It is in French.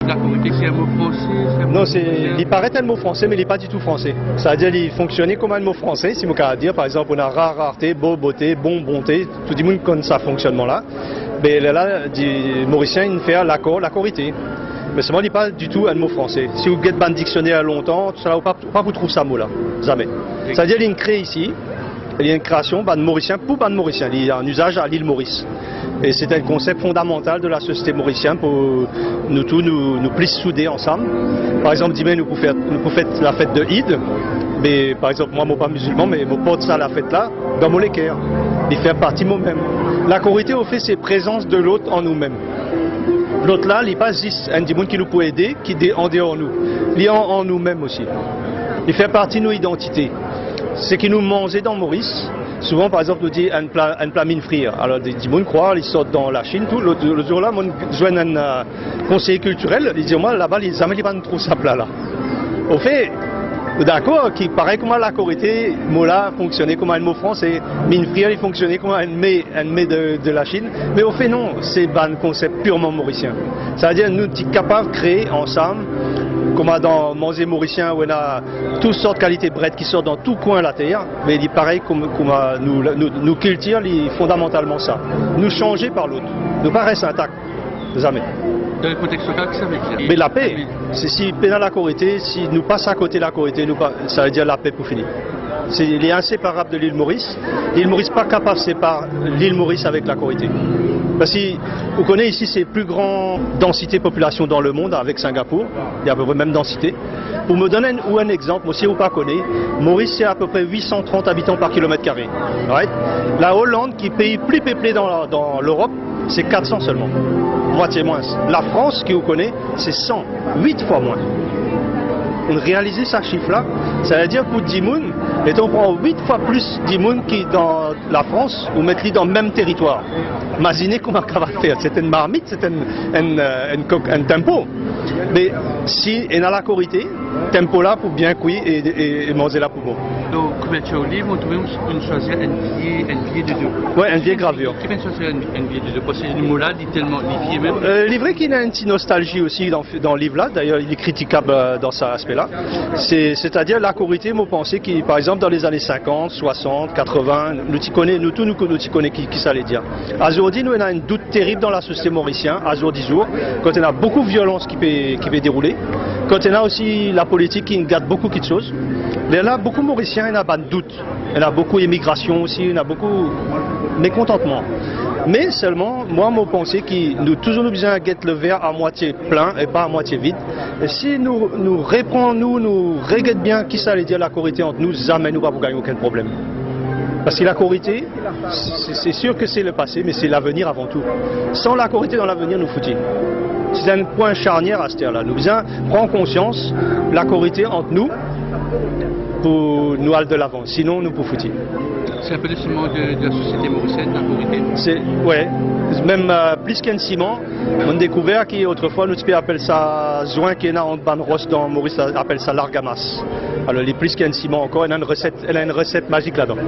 La Corité, c'est un mot français? Non, il paraît un mot français, mais il n'est pas du tout français. C'est-à-dire qu'il fonctionnait comme un mot français, si vous pouvez dire. Par exemple, on a rare, rareté, beau, beauté, bon, bonté. Tout le monde connaît ce fonctionnement-là. Mais là, dit Mauricien, il fait l'accord, la Corité. Mais seulement, il n'est pas du tout un mot français. Si vous regardez un dictionnaire longtemps, ça ne va pas vous trouver ce mot-là. Jamais. C'est-à-dire qu'il y a une créé ici. Il y a une création de Mauricien pour ban Mauricien. Il y a un usage à l'île Maurice. Et c'est un concept fondamental de la société mauricienne pour nous tous nous plus soudés ensemble. Par exemple, demain, nous pouvons faire la fête de Eid. Mais par exemple, moi, je ne suis pas musulman, mais je porte ça à la fête là, dans mon équerre. Il fait partie de moi-même. La Corité, au fait, c'est présence de l'autre en nous-mêmes. L'autre là, il n'est pas juste un démon qui nous peut aider, qui est en dehors de nous. Il est en nous-mêmes aussi. Il fait partie de nos identités. C'est qui nous mangeait dans Maurice. Souvent, par exemple, nous dit un plat mine frire. Alors, des gens croient, ils sortent dans la Chine, tout. Le jour-là, je joins un conseiller culturel, ils disent, moi, là-bas, ils n'ont pas trop ça plat-là. Au fait, d'accord, qui paraît comment la Corité, mot-là, fonctionnait comme un mot français. Mine frire, il fonctionnait comme un mets de la Chine. Mais au fait, non, c'est un concept purement mauricien. C'est-à-dire, nous sommes capables de créer ensemble, comme dans Manger Mauricien, où on a toutes sortes de qualités brettes qui sortent dans tout coin de la terre, mais il est pareil comme nous culture, il fondamentalement ça. Nous changer par l'autre. Nous pas rester intacts. Jamais. Dans le contexte local, ça veut dire? Mais la paix, c'est si pénal la Corité, si nous passons à côté de la Corité, ça veut dire la paix pour finir. Il est inséparable de l'île Maurice. L'île Maurice n'est pas capable de séparer l'île Maurice avec la Corité. Parce que vous connaissez ici, c'est la plus grande densité de population dans le monde avec Singapour. Il y a à peu près même densité. Pour me donner un exemple, si vous ne connaissez pas, Maurice c'est à peu près 830 habitants par kilomètre carré. Right? La Hollande, qui est le pays plus peuplé dans l'Europe, c'est 400 seulement. Moitié moins. La France, qui vous connaît, c'est 100, 8 fois moins. On réalise ce chiffre-là, ça veut dire pour 10 000, et on prend 8 fois plus 10 000 qui dans la France, ou mettre-les dans le même territoire. Imaginez comment on va faire. C'est une marmite, c'est un tempo. Mais si on a la Corité, tempo là pour bien cuire et manger là pour bon. Donc, couverture au livre, on trouve choisir un billet de deux. Oui, un billet gravure. Qui vient choisir un billet de deux? Parce que le mot-là dit tellement lié même. Il est vrai qu'il y a une petite nostalgie aussi dans le livre-là. D'ailleurs, il est critiquable dans cet aspect-là. C'est-à-dire la Corité, moi, pensais qui, par exemple, dans les années 50, 60, 80, nous tous nous connaissons qui ça allait dire. Aujourd'hui, nous, on a un doute terrible dans la société mauricienne, à jour 10 jours, quand on a beaucoup de violence qui peut dérouler, quand on a aussi la politique qui gâte beaucoup de choses. Mais là, beaucoup de Mauriciens, il y a pas de doute. Il y a beaucoup d'immigration aussi, il y a beaucoup de mécontentement. Mais seulement, moi, je pense que nous toujours besoin de guetter le verre à moitié plein et pas à moitié vide. Et si nous reprenons, nous regardons bien qui ça allait dire la Corité entre nous, jamais nous ne allons gagner aucun problème. Parce que la Corité, c'est sûr que c'est le passé, mais c'est l'avenir avant tout. Sans la Corité dans l'avenir, nous foutons. C'est un point charnière à ce terre-là. Nous devons prendre conscience de la Corité entre nous pour nous aller de l'avant. Sinon, nous pouvons foutre. C'est un peu le ciment de la société mauricienne, la Corité? Oui, même plus qu'un ciment. On a découvert qu'autrefois, nous appelons ça joint qui est en ban rosse dans Maurice, appelle ça l'argamas. Alors, il est plus qu'un ciment encore, elle a une recette magique là-dedans.